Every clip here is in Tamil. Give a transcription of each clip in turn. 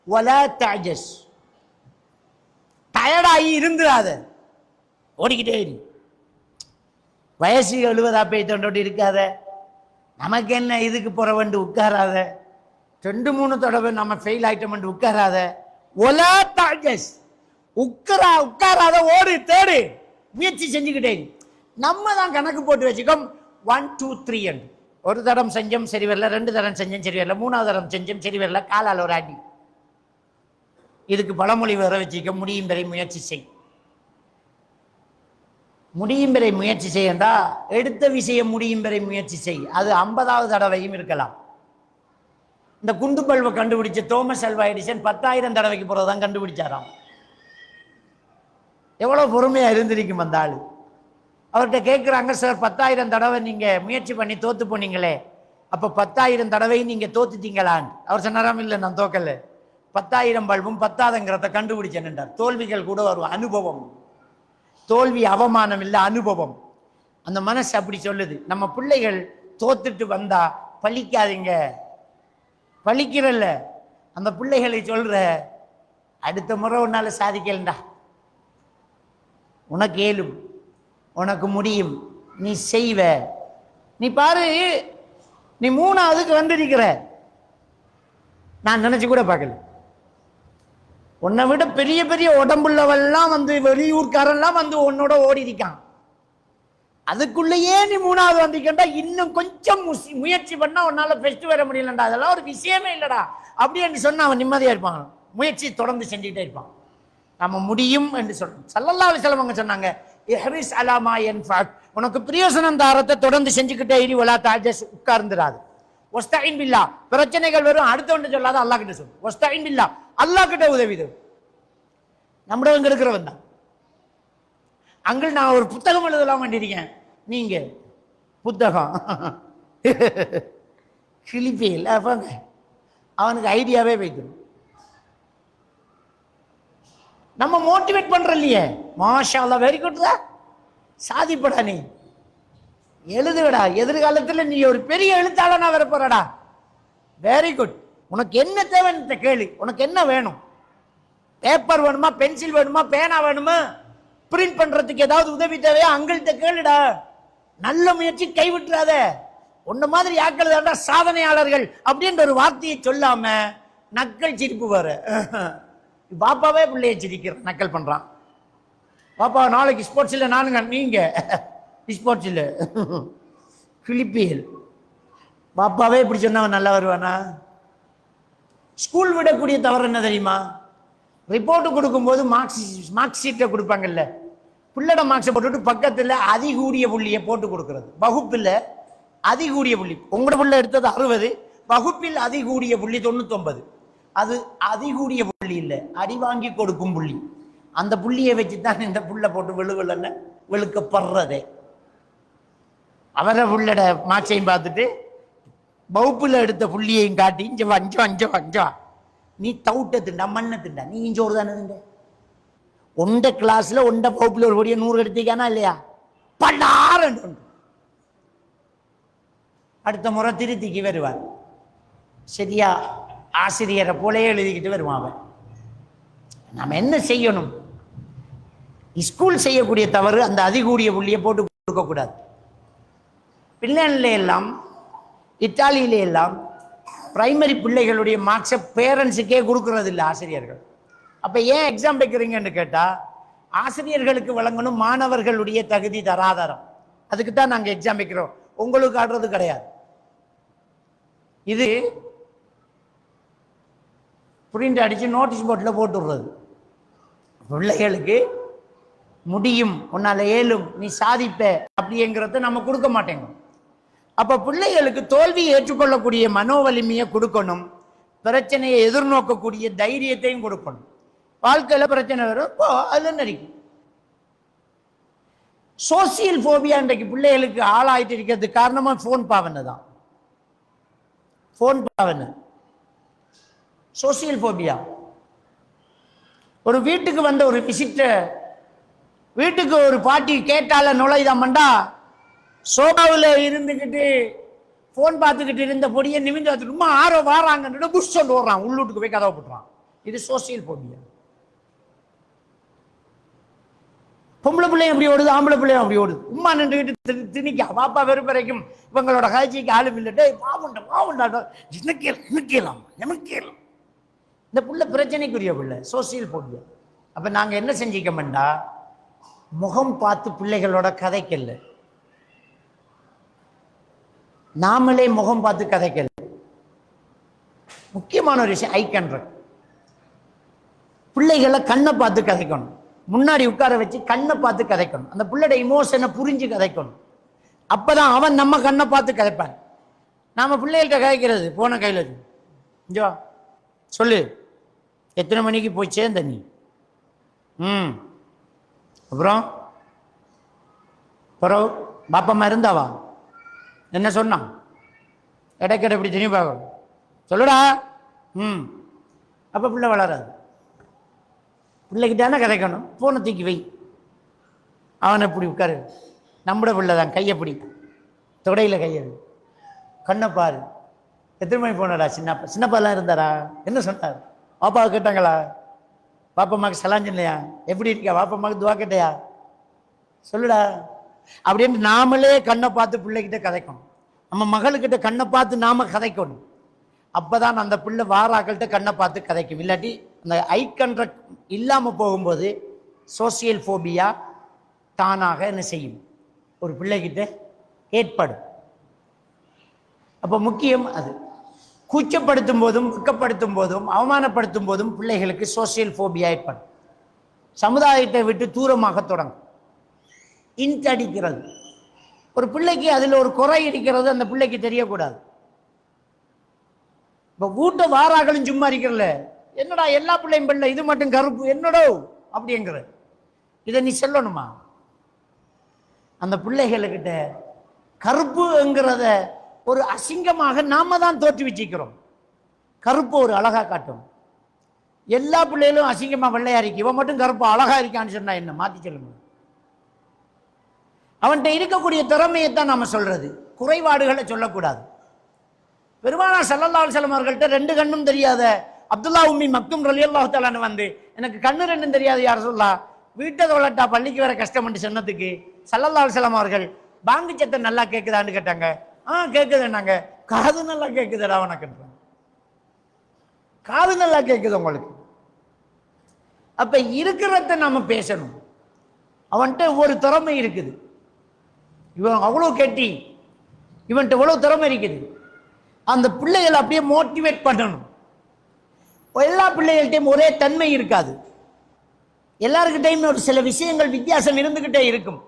வலா தஅஜஸ், டயர்டாகி இருந்துடாத, ஓடிக்கிட்டே இரு. வயசு 70 போயிட்டு இருக்காத, நமக்கு என்ன இதுக்கு போற வேண்டு உட்காராத, 2-3 தடவை நம்ம ஃபெயில் ஆயிட்டோம் உட்காராத. வலா தஅஜஸ், உட்காராத, ஓடு, தேடு, முயற்சி செஞ்சுக்கிட்டே. நம்ம தான் கணக்கு போட்டு வச்சுக்கோம் 1 2 3 என்று. ஒரு தரம் செஞ்சோம் சரி வரல, 2 தரம் செஞ்சோம் சரி வரல, 3ஆவது தரம் செஞ்சோம் சரி வரல, காலால் ஒரு அடி. இதுக்கு பழமொழி வர வச்சுக்க, முடியும் வரை முயற்சி செய். முடியும் வரை முயற்சி செய்யண்டா, எடுத்த விஷயம் முடியும் வரை முயற்சி செய். அது 50வது தடவையும் இருக்கலாம். இந்த குண்டு பல்வை கண்டுபிடிச்ச தோமஸ் அல்வா எடிசன் 10,000 தடவைக்கு போறதான் கண்டுபிடிச்சாராம். எவ்வளவு பொறுமையா இருந்திருக்கும் அந்த ஆளு. அவர்கிட்ட கேட்குறாங்க, சார் 10,000 தடவை நீங்க முயற்சி பண்ணி தோத்து போனீங்களே, அப்ப 10,000 தடவை நீங்க தோத்துட்டீங்களான்னு. அவர் சொன்னாராம், இல்லை நான் தோக்கல, 10,000 பல்பும் 10,000ங்கிறத கண்டுபிடிச்சேன் என்றார். தோல்விகள் கூட ஒரு அனுபவம், தோல்வி அவமானம் இல்லை, அனுபவம். அந்த மனசு அப்படி சொல்லுது. நம்ம பிள்ளைகள் தோத்துட்டு வந்தா பழிக்காதீங்க, பழிக்கிறல்ல, அந்த பிள்ளைகளை சொல்ற, அடுத்த முறை உன்னால சாதிக்கலண்டா, உனக்கு ஏலும், உனக்கு முடியும், நீ செய்வ. நீ பாரு, நீ 3ஆவதுக்கு வந்திருக்கிற, நான் நினைச்சு கூட பார்க்கல. உன்னை விட பெரிய பெரிய உடம்புள்ளவெல்லாம் வந்து, வெளியூர்காரெல்லாம் வந்து உன்னோட ஓடி இருக்கான். அதுக்குள்ளேயே நீ 3ஆவது வந்திருக்கா, இன்னும் கொஞ்சம் முயற்சி பண்ணா உன்னால பெஸ்ட் வர முடியலண்டா, அதெல்லாம் ஒரு விஷயமே இல்லடா அப்படின்னு சொன்னா அவன் நிம்மதியா இருப்பான். முயற்சி தொடர்ந்து செஞ்சுக்கிட்டே இருப்பான். நம்ம முடியும் என்று சொல்றோம். ஸல்லல்லாஹு அலைஹி வஸல்லம் அவங்க சொன்னாங்க, இஹ்ரிஸ் அலா மா யன்ஃபஅக், உனக்கு பிரயோஜனம் தாரத்தை தொடர்ந்து செஞ்சுக்கிட்டே இரு, வலா தஅஜஸ், உட்கார்ந்துராது. வஸ்தஈன் பில்லாஹ், பிரச்சனைகள் வரும், அடுத்தவன் சொல்லாத அல்லாஹ் கிட்ட சொல்லு. வஸ்தஈன் பில்லாஹ், அல்லாஹ் கிட்ட உதவி தேவை. நம்மளவங்க இருக்கிறவன் தான். அங்கிள் நான் ஒரு புத்தகம் எழுதலாம் வேண்டியிருக்கேன், நீங்க புத்தகம் கிளிப்பியில் அவனுக்கு ஐடியாவே வைக்கணும். நம்ம மோட்டிவேட் பண்ற இல்லையே, மாஷா அல்லாஹ், வெரி குட் தான், சாதிப்படா, நீ எழுதுவடா, எதிர்காலத்தில் நீ ஒரு பெரிய எழுத்தாளனா வர போறடா, வெரி குட். உனக்கு என்ன தேவைன்னு கேளு, உனக்கு என்ன வேணும், பேப்பர் வேணுமா, பென்சில் வேணுமா, பேனா வேணுமா, பிரிண்ட் பண்றதுக்கு ஏதாவது உதவி தேவையா, அங்கள்கிட்ட கேளுடா. நல்ல முயற்சி, கைவிட்டுறாத. உன்ன மாதிரி ஆக்கள் தாண்டா சாதனையாளர்கள் அப்படின்ற ஒரு வார்த்தையை சொல்லாம நக்கல் சிரிப்பு வர. பாப்பாவே பிள்ளைய சிரிக்கிற, நக்கல் பண்றான். பாப்பா நாளைக்கு ஸ்போர்ட்ஸ் இல்லை, நானுங்க நீங்க ஸ்போர்ட்ஸ் இல்லை, பிலிப்பியல். பாப்பாவே இப்படி சொன்னவன் நல்லா வருவானா? ஸ்கூல் விடக்கூடிய தவறு என்ன தெரியுமா? ரிப்போர்ட் கொடுக்கும்போது மார்க் ஷீட்டை கொடுப்பாங்கல்ல, பிள்ளட மார்க்ஸை போட்டுட்டு பக்கத்தில் அதிகூடிய புள்ளியை போட்டு கொடுக்கறது. வகுப்பில் அதிகூடிய புள்ளி, உங்களோட புள்ள எடுத்தது 60, வகுப்பில் அதிகூடிய புள்ளி 99. அது அதிகூடிய புள்ளி இல்லை, அடி வாங்கி கொடுக்கும் புள்ளி. அந்த புள்ளியை வச்சுதான் இந்த புள்ள போட்டு வெளுவெள்ள வெளுக்கப்படுறதே. அவரை புள்ளட மார்க்ஸையும் பார்த்துட்டு வகுப்பில் எடுத்த புள்ளியையும் காட்டி, இஞ்ச வஞ்சா நீ தவுட்ட திண்டா, மண்ணை திண்டா, நீ இஞ்சோறு தானே திண்ட. உண்ட கிளாஸ்ல உண்ட வகுப்புல ஒரு படிய 100 எடுத்திக்கானா இல்லையா, பல்லாறு. அடுத்த முறை திருத்திக்கு வருவார், சரியா ஆசிரியரை போலே எழுதிக்கிட்டு வருவான் அவன். நம்ம என்ன செய்யணும்? ஸ்கூல் செய்யக்கூடிய தவறு அந்த அதிகூடிய புள்ளியை போட்டு கொடுக்க கூடாது. பிள்ளைல எல்லாம், இத்தாலியில எல்லாம் பிரைமரி பிள்ளைகளுடைய மார்க்ஸை பேரண்ட்ஸுக்கே கொடுக்கறது இல்லை ஆசிரியர்கள். அப்ப ஏன் எக்ஸாம் வைக்கிறீங்கன்னு கேட்டா, ஆசிரியர்களுக்கு வழங்கணும் மாணவர்களுடைய தகுதி தராதரம், அதுக்கு தான் நாங்க எக்ஸாம் வைக்கிறோம், உங்களுக்கு ஆடுறது கிடையாது. இது பிரிண்ட் அடிச்சு நோட்டீஸ் போர்டில் போட்டுடுறது. பிள்ளைகளுக்கு முடியும், உன்னால ஏலும், நீ சாதிப்ப அப்படிங்கிறத நம்ம கொடுக்க மாட்டேங்க. அப்ப பிள்ளைகளுக்கு தோல்வியை ஏற்றுக்கொள்ளக்கூடிய மனோவலிமையை கொடுக்கணும், பிரச்சனையை எதிர்நோக்கக்கூடிய தைரியத்தையும் கொடுக்கணும். வாழ்க்கையில பிரச்சனை வரும், அதுல நடிக்கும். சோசியல் போபியா இன்றைக்கு பிள்ளைகளுக்கு ஆளாயிட்டு இருக்கிறதுக்கு காரணமா போன் பாவனை தான். போன் பாவனை, சோசியல் போபியா. ஒரு வீட்டுக்கு வந்த ஒரு விசிட்டர், வீட்டுக்கு ஒரு பாட்டி கேட்டால நுழைதாமண்டா, சோபாவில் இருந்துக்கிட்டு போன் பார்த்துக்கிட்டு இருந்த பொடியை நிமிந்து பார்த்துட்டு ஆரோ வாராங்கன்னு புஷ் சொல்லி ஓடுறான், உள்ளூட்டுக்கு போய் கதவை போட்டுறான். இது சோசியல் போபியா. பொம்பளை பிள்ளையும் அப்படி ஓடுது, ஆம்பளை பிள்ளையும் அப்படி ஓடுது. உமா நின்றுகிட்டு திணிக்கா பாப்பா வெறுப்பறைக்கும் இவங்களோட காய்ச்சிக்கு ஆளும் இல்லட்டே பாவுண்டா பாவுண்டா எனக்கேலாம். இந்த புள்ள பிரச்சனைக்குரிய பிள்ளை, சோசியல் போபியா. அப்ப நாங்க என்ன செஞ்சிக்கமெண்டா, முகம் பார்த்து பிள்ளைகளோட கதைக்கல, நாமளே முகம் பார்த்து கதைக்கல. முக்கியமான ஒரு விஷயம் ஐ கான்டாக்ட். பிள்ளைகளை கண்ணை பார்த்து கதைக்கணும், முன்னாடி உட்கார வச்சு கண்ணை பார்த்து கதைக்கணும், அந்த பிள்ளைட இமோஷனை புரிஞ்சு கதைக்கணும். அப்பதான் அவன் நம்ம கண்ணை பார்த்து கதைப்பான். நாம பிள்ளைகள்கிட்ட கதைக்கிறது போன கையில் இஞ்சோ சொல்லு, எத்தனை மணிக்கு போய் சேர்ந்த நீ, அப்புறம் பாப்பம்மா இருந்தாவா, என்ன சொன்னான், இடைக்கிட இப்படி திரும்பி பார்க்கணும், சொல்லுடா. அப்ப பிள்ளை வளராது. பிள்ளைகிட்டான கதைக்கணும், போனை தூக்கி வை, அவனை இப்படி உட்காரு, நம்மட பிள்ளை தான், கையை பிடி, தொடையில் கையது, கண்ணை பாரு, எத்தனை மணி போனடா, சின்னப்பாலாம் இருந்தாரா, என்ன சொன்னார், பாப்பாவை கேட்டாங்களா, பாப்பம்மாக்கு சலாஞ்சு இல்லையா, எப்படி இருக்கியா, பாப்பம்மாக்கு துவா கேட்டையா, சொல்லுடா. அப்படின்னு நாமளே கண்ணை பார்த்து பிள்ளைகிட்ட கதைக்கணும். நம்ம மகளுக்கிட்ட கண்ணை பார்த்து நாம கதைக்கணும். அப்பதான் அந்த பிள்ளை வாராக்கள்கிட்ட கண்ணை பார்த்து கதைக்கும். இல்லாட்டி அந்த ஐ கான்டாக்ட் இல்லாம போகும்போது சோசியல் போபியா தானாக என்ன செய்யும், ஒரு பிள்ளைகிட்ட ஏற்படும். அப்ப முக்கியம் அது. கூச்சப்படுத்தும் போதும், வெட்கப்படுத்தும் போதும், அவமானப்படுத்தும் போதும் பிள்ளைகளுக்கு சோசியல் போபியா ஏற்படும். சமுதாயத்தை விட்டு தூரமாக தொடங்கும். இன்ட் அடிக்கிறது, ஒரு பிள்ளைக்கு அதுல ஒரு குறை இருக்கிறது அந்த பிள்ளைக்கு தெரியக்கூடாது. இப்ப வீட்டை வாராக்களும் சும்மா இருக்கிறல, என்னடா எல்லா பிள்ளையும் பிள்ளை, இது மட்டும் கருப்பு என்னடோ அப்படிங்கிற, இதை நீ சொல்லணுமா? அந்த பிள்ளைகளுக்கிட்ட கருப்புங்கிறத ஒரு அசிங்கமாக நாம தான் தோற்று வச்சுக்கிறோம். கருப்பு ஒரு அழகா காட்டும். எல்லா பிள்ளைகளும் அசிங்கமா வெள்ளையா இருக்கு, இவன் மட்டும் கருப்பு அழகா இருக்கான்னு சொன்னா என்ன, மாத்தி சொல்லுங்க. அவன்கிட்ட இருக்கக்கூடிய திறமையைத்தான் நாம சொல்றது, குறைபாடுகளை சொல்லக்கூடாது. பெருமானார் ஸல்லல்லாஹு அலைஹி வஸல்லம் அவர்கள்ட்ட ரெண்டு கண்ணும் தெரியாத அப்துல்லா உம்மி மக்தும் ரலியல்லாஹு தஆலா வந்து, எனக்கு கண்ணு ரெண்டும் தெரியாது யார் சொல்லா, வீட்டை தொழட்டா பள்ளிக்கு வர கஷ்டம் என்று சொன்னதுக்கு ஸல்லல்லாஹு அலைஹி வஸல்லம் அவர்கள் பாங்கு சத்தம் நல்லா கேட்குதான்னு கேட்டாங்க. கேட்குதுன்னாங்க. காது நல்லா கேட்குதுடா உனக்கு, காது நல்லா கேட்குது உங்களுக்கு. அப்ப இருக்கிறத நாம பேசணும். அவன்கிட்ட ஒரு திறமை இருக்குது, இவன் அவ்வளவு கெட்டி, இவன்கிட்ட இவ்வளவு திறமை இருக்குது. அந்த பிள்ளைகளை அப்படியே மோட்டிவேட் பண்ணணும். எல்லா பிள்ளைகள்கிட்டையும் ஒரே தன்மை இருக்காது, எல்லாருக்கிட்டையும் ஒரு சில விஷயங்கள் வித்தியாசம் இருந்துகிட்டே இருக்கும்.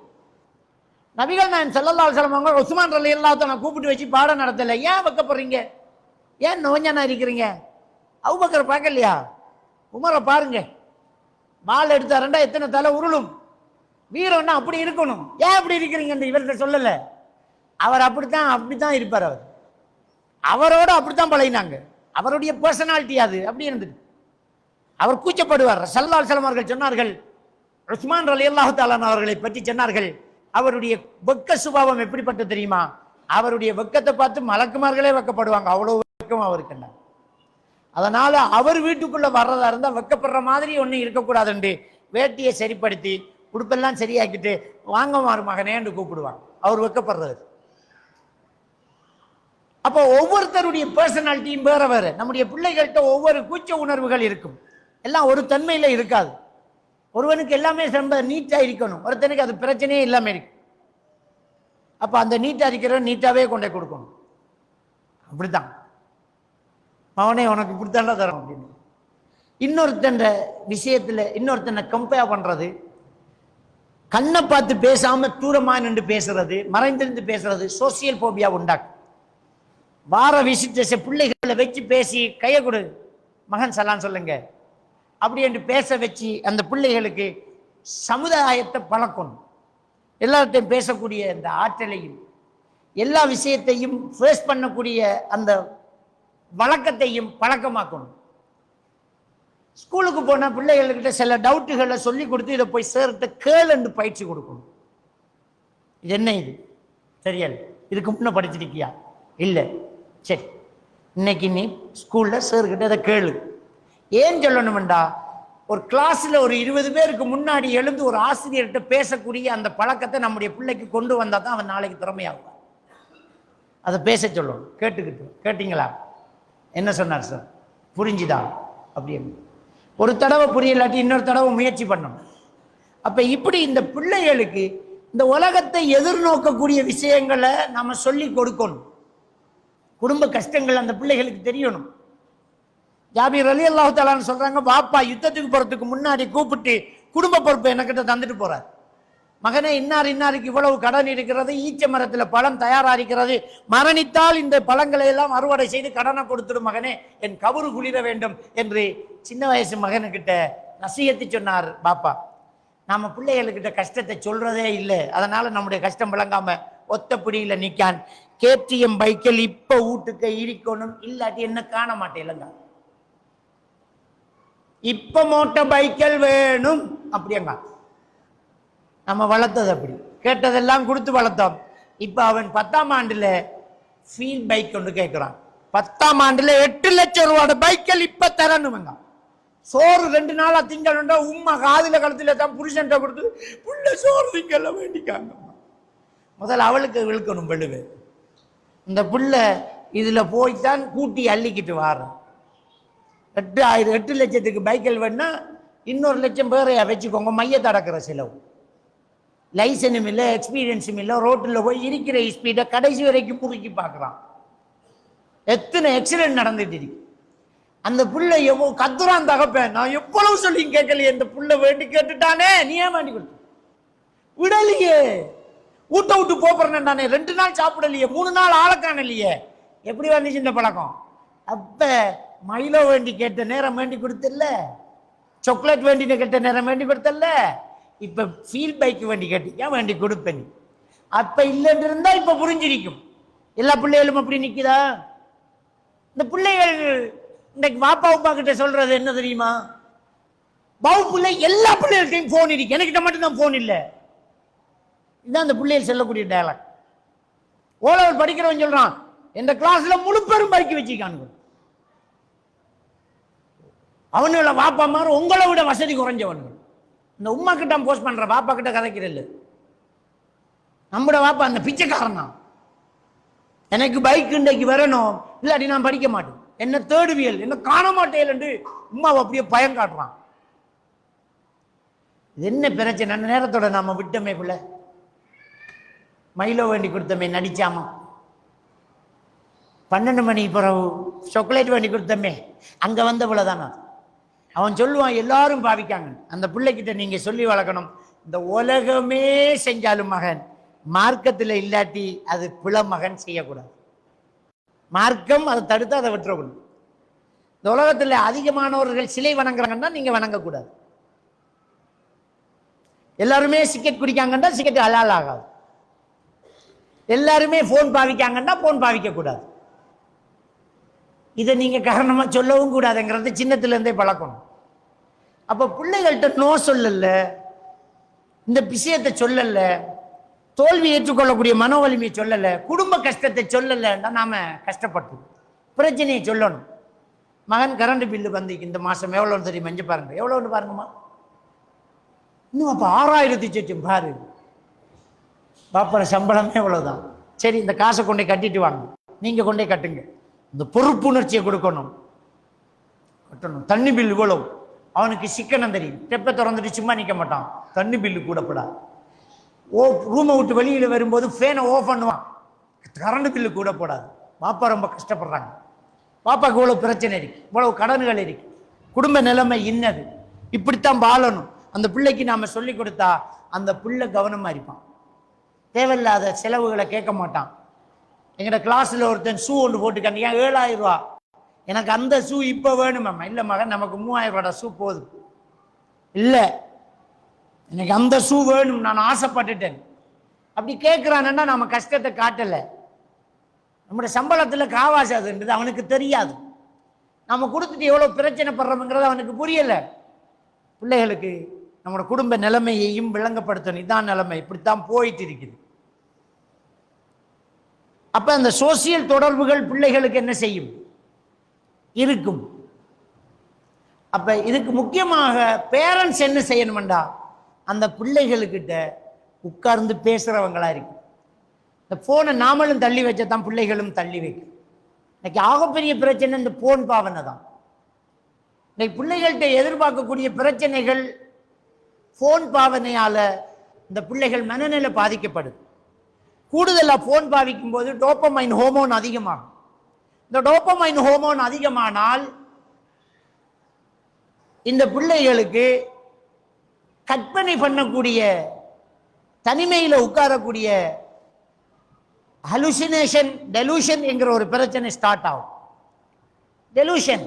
நபிகள் நாயகம் ஸல்லல்லாஹு அலைஹி வஸல்லம் அவங்க உஸ்மான் ரலியல்லாஹு தஆலா கூப்பிட்டு வச்சு பாடம் நடத்தல. ஏன் வைக்கப்படுறீங்க, ஏன் நோஞ்சானா இருக்கிறீங்க? அபூபக்கர் பார்க்கலையா? உமரை பாருங்க, வாள் எடுத்தாருண்டா எத்தனை தலை உருளும், வீரம்னா அப்படி இருக்கணும். ஏன் அப்படி இருக்கிறீங்க இவர்கிட்ட சொல்லல. அவர் அப்படித்தான் இருப்பார். அவரோட அப்படித்தான் பழகினாங்க. அவருடைய பர்சனாலிட்டி அது அப்படி இருந்தது. அவர் கூச்சப்படுவார். ஸல்லல்லாஹு அலைஹி வஸல்லம் அவர்கள் சொன்னார்கள், உஸ்மான் ரலியல்லாஹு தஆலா அவர்களை பற்றி சொன்னார்கள், அவருடைய வெக்க சுபாவம் எப்படிப்பட்ட தெரியுமா? அவருடைய வெக்கத்தை பார்த்து மலக்குமார்களே வெக்கப்படுவாங்க, அவ்வளவு வெக்கம் அவருக்கு. அதனால அவர் வீட்டுக்குள்ள வர்றதா இருந்தா வெக்கப்படுற மாதிரி ஒன்னும் இருக்கக்கூடாதுண்டு வேட்டியை சரிப்படுத்தி உடுப்பெல்லாம் சரியாக்கிட்டு வாங்க மகனே என்று கூப்பிடுவாங்க. அவர் வெக்கப்படுறது. அப்போ ஒவ்வொருத்தருடைய பர்சனாலிட்டியும் வேற வேற. நம்முடைய பிள்ளைகள்கிட்ட ஒவ்வொரு கூச்ச உணர்வுகள் இருக்கும், எல்லாம் ஒரு தன்மையில இருக்காது. ஒருவனுக்கு எல்லாமே ரொம்ப நீட்டா இருக்கணும், ஒருத்தனுக்கு அது பிரச்சனையே இல்லாம இருக்கு. அப்ப அந்த நீட்டா இருக்கிறவன் நீட்டாவே கொண்டே கொடுக்கணும். அப்படித்தான் அவனே உனக்கு இப்படித்தாண்டா தரும் அப்படின்னு. இன்னொருத்தன் விஷயத்துல இன்னொருத்தனை கம்பேர் பண்றது, கண்ணை பார்த்து பேசாம தூரமா நின்று பேசுறது, மறைந்திருந்து பேசுறது சோசியல் போபியா உண்டாக்கும். வார விசிட்ட பிள்ளைகளை வச்சு பேசி கைய கொடு மகன் சலான் சொல்லுங்க அப்படி என்று பேச வச்சு அந்த பிள்ளைகளுக்கு சமுதாயத்தை பழக்கணும். எல்லார்ட்டையும் பேசக்கூடிய அந்த ஆற்றலையும் எல்லா விஷயத்தையும் ஃபேஸ் பண்ணக்கூடிய அந்த வழக்கத்தையும் பழக்கமாக்கணும். ஸ்கூலுக்கு போன பிள்ளைகள்கிட்ட சில டவுட்டுகளை சொல்லி கொடுத்து இதை போய் சேர்த்து கேளுன்னு பயிற்சி கொடுக்கணும். இது என்ன, இது தெரியல, இதுக்கு முன்ன படிச்சிருக்கியா? இல்லை, சரி இன்னைக்கு நீ ஸ்கூல்ல சேர்கிட்ட அதை கேளு, ஏன் சொல்லணும்டா, ஒரு கிளாஸ்ல ஒரு 20 பேருக்கு முன்னாடி எழுந்து ஒரு ஆசிரியர்கிட்ட பேசக்கூடிய அந்த பழக்கத்தை நம்முடைய பிள்ளைக்கு கொண்டு வந்தா தான் அவன் நாளைக்கு திறமையாகும். அதை பேச சொல்லணும். கேட்டீங்களா என்ன சொன்னார் சார், புரிஞ்சுதா அப்படின்னு ஒரு தடவை புரியலாட்டி இன்னொரு தடவை முயற்சி பண்ணணும். அப்ப இப்படி இந்த பிள்ளைகளுக்கு இந்த உலகத்தை எதிர்நோக்கக்கூடிய விஷயங்களை நாம சொல்லி கொடுக்கணும். குடும்ப கஷ்டங்கள் அந்த பிள்ளைகளுக்கு தெரியணும். ஜாபீர் ரலியல்லாஹு தஆலா சொல்றாங்க, பாப்பா யுத்தத்துக்கு போறதுக்கு முன்னாடி கூப்பிட்டு குடும்ப பொறுப்பை என்கிட்ட தந்துட்டு போறார். மகனே, இன்னாருக்கு இவ்வளவு கடன் இருக்கிறது, ஈச்ச மரத்துல பழம் தயாரா இருக்கிறது, மரணித்தால் இந்த பழங்களை எல்லாம் அறுவடை செய்து கடனை கொடுத்துடும் மகனே, என் கபரு குளிர வேண்டும் என்று சின்ன வயசு மகனுக்கிட்ட நசியத்து சொன்னார் பாப்பா. நாம பிள்ளைகளுக்கிட்ட கஷ்டத்தை சொல்றதே இல்லை. அதனால நம்முடைய கஷ்டம் விளங்காம ஒத்த பிடியில நிக்கான். கேடிஎம் பைக்கில் இப்ப வீட்டுக்கு இருக்கணும், இல்லாட்டி என்ன காண மாட்டேன், இப்ப மோட்டார் பைக்கல் வேணும் அப்படியங்க. நம்ம வளர்த்தது அப்படி, கேட்டதெல்லாம் கொடுத்து வளர்த்தோம். இப்ப அவன் 10ஆம் ஆண்டுல ஃபீல் பைக் ஒன்று கேட்கிறான். 10ஆம் ஆண்டுல 8 லட்சம் ரூபாய் பைக்கல் இப்ப தரணுங்க. சோறு 2 நாளா திங்கணும்டா, உம்மா காதுல கழுத்துல தான் புருஷன் கொடுத்து புள்ள சோறு திங்கல வேண்டிக்காங்க. முதல்ல அவளுக்கு விழுக்கணும் வெளுவே. இந்த புள்ள இதுல போய்தான் கூட்டி அள்ளிக்கிட்டு வாரம். 8 லட்சத்துக்கு பைக்கல் வேணா இன்னொரு லட்சம் பேரையா வச்சுக்கோங்க. மையத்தை அடக்கிற செலவு, லைசனும் இல்லை, எக்ஸ்பீரியன்ஸும் இல்லை, ரோட்டில் போய் இருக்கிற ஸ்பீடை கடைசி வரைக்கும் புதுக்கி பார்க்குறான். எத்தனை ஆக்சிடென்ட் நடந்துட்டு இருக்கு. அந்த புள்ள எவ்வளோ கத்துறான் தகப்பேன், நான் எவ்வளவு சொல்லி கேட்கலையே, இந்த புள்ள வேண்டி கேட்டுட்டானே, நீ ஏன் வேண்டி கொடுத்து விடலையே, ஊட்ட விட்டு போறேன் நானே, 2 நாள் சாப்பிடலையே, 3 நாள் ஆளக்கான இல்லையே, எப்படி வந்துச்சு இந்த பழக்கம்? அப்ப மைலோ வேண்டி கேட்ட நேரம் வேண்டி கொடுத்தல, சாக்லேட் வேண்டி கேட்ட நேரம் வேண்டி கொடுத்தல, இப்ப ஃபீல் பைக் வேண்டி கேட்டீங்க வேண்டி கொடுப்பேன். அப்ப இல்லைன்னு இருந்தா இப்ப புரிஞ்சிருக்கும். எல்லா பிள்ளைகளும் அப்படி நிக்குதா? இந்த பிள்ளைகள் இன்னைக்கு வாப்பா உப்பா கிட்ட சொல்றது என்ன தெரியுமா? பாவு பிள்ளை எல்லா பிள்ளைகள்கிட்டையும் போன் இருக்கு, எனக்கிட்ட மட்டும்தான் போன் இல்லை. இதுதான் அந்த பிள்ளைகள் சொல்லக்கூடிய டயலாக். ஓலவர் படிக்கிறவன் சொல்றான், இந்த கிளாஸ்ல முழு பேரும் படிக்க வச்சிருக்கானுங்க. அவனுங்கள வாப்பா மாதிரி உங்களை விட வசதி குறைஞ்சவனுங்க. இந்த உமா கிட்ட போஸ்ட் பண்ற வாப்பா கிட்ட கதைக்கிறல்ல, நம்மட வாப்பா அந்த பிச்சைக்காரன் தான். எனக்கு பைக் இன்றைக்கு வரணும், இல்லாட்டி நான் படிக்க மாட்டேன், என்ன தேடுவியல், என்ன காண மாட்டேன் என்று உமாவை அப்படியே பயம் காட்டுறான். இது என்ன பிரச்சனை? நேரத்தோட நாம விட்டமே பிள்ளை, மைலோ வேண்டி கொடுத்தமே நடிச்சாமா, 12 மணி பிறகு சாக்லேட் வேண்டி கொடுத்தமே அங்க வந்த பிள்ளைதானா. அவன் சொல்லுவான் எல்லாரும் பாவிக்காங்க. அந்த பிள்ளைகிட்ட நீங்க சொல்லி வளர்க்கணும், இந்த உலகமே செஞ்சாலும் மகன் மார்க்கத்தில் இல்லாட்டி அது பிழை மகன் செய்யக்கூடாது. மார்க்கம் அதை தடுத்து அதை விட்டுறக்கூடாது. இந்த உலகத்தில் அதிகமானவர்கள் சிலை வணங்குறாங்கன்னா நீங்க வணங்கக்கூடாது. எல்லாருமே சிகரெட் குடிக்காங்கன்னா சிகரெட் ஹலால் ஆகாது. எல்லாருமே போன் பாவிக்காங்கன்னா போன் பாவிக்க கூடாது. இதை நீங்க காரணமா சொல்லவும் கூடாதுங்கிறது சின்னத்துல இருந்தே பழக்கணும். அப்ப பிள்ளைகள்கிட்ட நோ சொல்லல, இந்த விஷயத்தை சொல்லல, தோல்வி ஏற்றுக்கொள்ளக்கூடிய மனோ வலிமையை சொல்லல, குடும்ப கஷ்டத்தை சொல்லலன்னா நாம கஷ்டப்பட்டோம். பிரச்சனையை சொல்லணும். மகன் கரண்ட் பில்லு வந்து இந்த மாசம் எவ்வளவு தெரியும் மஞ்சள் பாருங்க, எவ்வளவுன்னு பாருங்கம்மா. இன்னும் அப்ப 6000 சொச்சம் பாரு, பாப்பா சம்பளமே எவ்வளவுதான். சரி, இந்த காசை கொண்டே கட்டிட்டு வாங்க, நீங்க கொண்டே கட்டுங்க. இந்த பொறுப்புணர்ச்சியை கொடுக்கணும், கட்டணும். தண்ணி பில் இவ்வளவு, அவனுக்கு சிக்கனம் தெரியும், தெப்பை திறந்துட்டு சும்மா நிற்க மாட்டான், தண்ணி பில்லு கூடப்படாது. ரூமை விட்டு வெளியில வரும்போது ஃபேனை ஆஃப் பண்ணுவான், கரண்ட் பில்லு கூட போடாது. பாப்பா ரொம்ப கஷ்டப்படுறாங்க, பாப்பாக்கு இவ்வளவு பிரச்சனை இருக்கு, இவ்வளவு கடன்கள் இருக்கு, குடும்ப நிலைமை இன்னது, இப்படித்தான் வாழணும். அந்த பிள்ளைக்கு நாம சொல்லி கொடுத்தா அந்த பிள்ளை கவனமா இருப்பான், தேவையில்லாத செலவுகளை கேட்க மாட்டான். எங்கட கிளாஸ்ல ஒருத்தன் ஷூ ஒன்று போட்டுக்காங்க, ஏன் 7000 ரூபா, எனக்கு அந்த ஷூ இப்ப வேணும். இல்ல மகன், நமக்கு 3000 ரூபாய் ஷூ போதும். இல்ல, எனக்கு அந்த ஷூ வேணும், நான் ஆசைப்பட்டுட்டேன். அப்படி கேட்கிறான்னா நாம கஷ்டத்தை காட்டல. நம்முடைய சம்பளத்துல காவாசி அதுன்றது அவனுக்கு தெரியாது. நம்ம கொடுத்துட்டு எவ்வளவு பிரச்சனை படுறோம்ங்கிறது அவனுக்கு புரியல. பிள்ளைகளுக்கு நம்மளோட குடும்ப நிலைமையையும் விளங்கப்படுத்தணும். இதான் நிலைமை, இப்படித்தான் போயிட்டு இருக்குது. அப்ப அந்த சோசியல் தொடர்புகள் பிள்ளைகளுக்கு என்ன செய்யும்? இருக்கும். அப்ப இதுக்கு முக்கியமாக பேரண்ட்ஸ் என்ன செய்யணும்டா, அந்த பிள்ளைகளுக்கிட்ட உட்கார்ந்து பேசுறவங்களா இருக்கு. இந்த போனை நாமளும் தள்ளி வச்சதான் பிள்ளைகளும் தள்ளி வைக்கும். இன்னைக்கு ஆகப்பெரிய பிரச்சனை இந்த போன் பாவனை தான். இன்னைக்கு பிள்ளைகள்கிட்ட எதிர்பார்க்கக்கூடிய பிரச்சனைகள் போன் பாவனையால இந்த பிள்ளைகள் மனநிலை பாதிக்கப்படுது. கூடுதலா போன் பாவிக்கும் போது டோபமைன் ஹோமோன் அதிகமாகும். இந்த டோபமைன் ஹோமோன் அதிகமானால் இந்த பிள்ளைகளுக்கு கற்பனை பண்ணக்கூடிய, தனிமையில் உட்காரக்கூடிய ஹலுசினேஷன், டெலூஷன் என்கிற ஒரு பிரச்சனை ஸ்டார்ட் ஆகும். டெலூஷன்,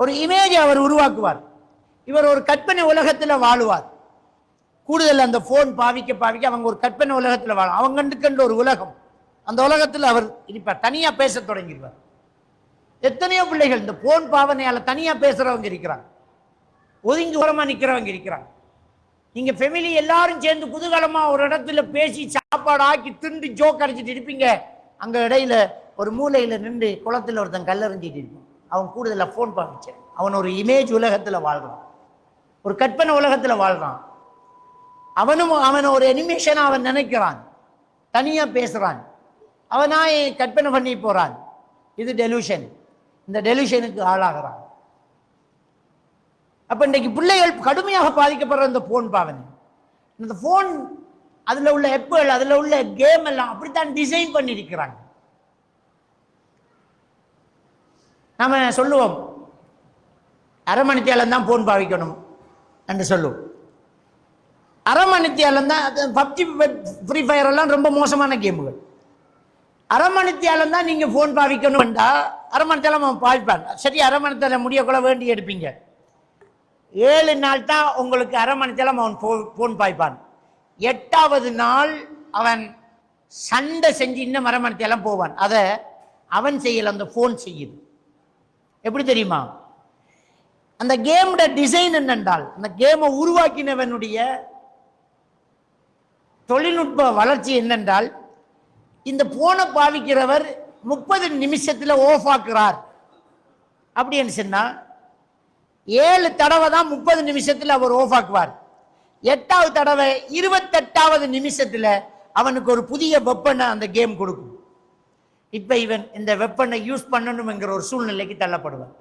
ஒரு இமேஜ் அவர் உருவாக்குவார். இவர் ஒரு கற்பனை உலகத்தில் வாழுவார். கூடுதல் அந்த போன் பாவிக்க பாவிக்க அவங்க ஒரு கற்பனை உலகத்தில் வாழும். அவங்க ஒரு உலகம், அந்த உலகத்தில் அவர் இருப்பார். தனியா பேச தொடங்கிடுவார். எத்தனையோ பிள்ளைகள் இந்த போன் பாவனையால தனியா பேசுறவங்க இருக்கிறாங்க, ஒதுங்கி ஓரமா நிக்கிறவங்க இருக்கிறாங்க. நீங்க ஃபேமிலி எல்லாரும் சேர்ந்து குதூகலமா ஒரு இடத்துல பேசி சாப்பாடு ஆக்கி திண்டு ஜோக் அடிச்சுட்டு இருப்பீங்க. அங்க இடையில ஒரு மூலையில நின்று குளத்துல ஒருத்தன் கல்லறிஞ்சிட்டு இருப்பான். அவன் கூடுதலா போன் பாவிச்சான். அவன் ஒரு இமேஜ் உலகத்துல வாழ்றான், ஒரு கற்பனை உலகத்துல வாழ்றான். அவன் ஒரு அனிமேஷனா அவன் நினைக்கிறான், தனியா பேசுறான், அவனா கற்பனை பண்ணி போறான். இது டெலூஷன். இந்த டெலூஷனுக்கு ஆளாகிறான். அப்ப இன்றைக்கு பிள்ளைகள் கடுமையாக பாதிக்கப்படுற இந்த போன் பாவனை, இந்த போன் அதுல உள்ள ஆப்புகள், அதுல உள்ள கேம் எல்லாம் அப்படித்தான் டிசைன் பண்ணியிருக்கிறாங்க. நாம சொல்லுவோம் அரை மணித்தியாலம் தான் போன் பாவிக்கணும் என்று சொல்லுவோம். அரை மணித்தியாலம் தான். பப்ஜி, ஃப்ரீ ஃபயர் எல்லாம் ரொம்ப மோசமான கேமுகள். அரை மணித்தியாலம் தான் நீங்க போன் பாவிக்கணும். அரை மணித்தியாலம் அவன் பாவிப்பான். சரி, அரை மணித்தியாலம் முடியக்குள்ள வேண்டி எடுப்பீங்க. 7 நாள் தான் உங்களுக்கு அரை மணித்தியாலம் அவன் போன் பாய்ப்பான். 8வது நாள் அவன் சண்டை செஞ்சு இன்னும் அரை மணித்தியாலம் போவான். அதை அவன் செய்யல, அந்த போன் செய்யுது. எப்படி தெரியுமா? அந்த கேமோட டிசைன் என்னென்றால், அந்த கேமை உருவாக்கினவனுடைய தொழில்நுட்ப வளர்ச்சி என்னென்றால், இந்த போனை பாவிக்கிறவர் 30 நிமிஷத்துல ஆஃப் ஆக்குறார் அப்படின்னு சொன்னா 7 தடவை தான் 30 நிமிஷத்துல அவர் ஆஃப் ஆக்குவார். 8வது தடவை 28வது நிமிஷத்துல அவனுக்கு ஒரு புதிய வெப்பனை அந்த கேம் கொடுக்கும். இப்ப இவன் இந்த வெப்பனை யூஸ் பண்ணணும்ங்கிற ஒரு சூழ்நிலைக்கு தள்ளப்படுவான்.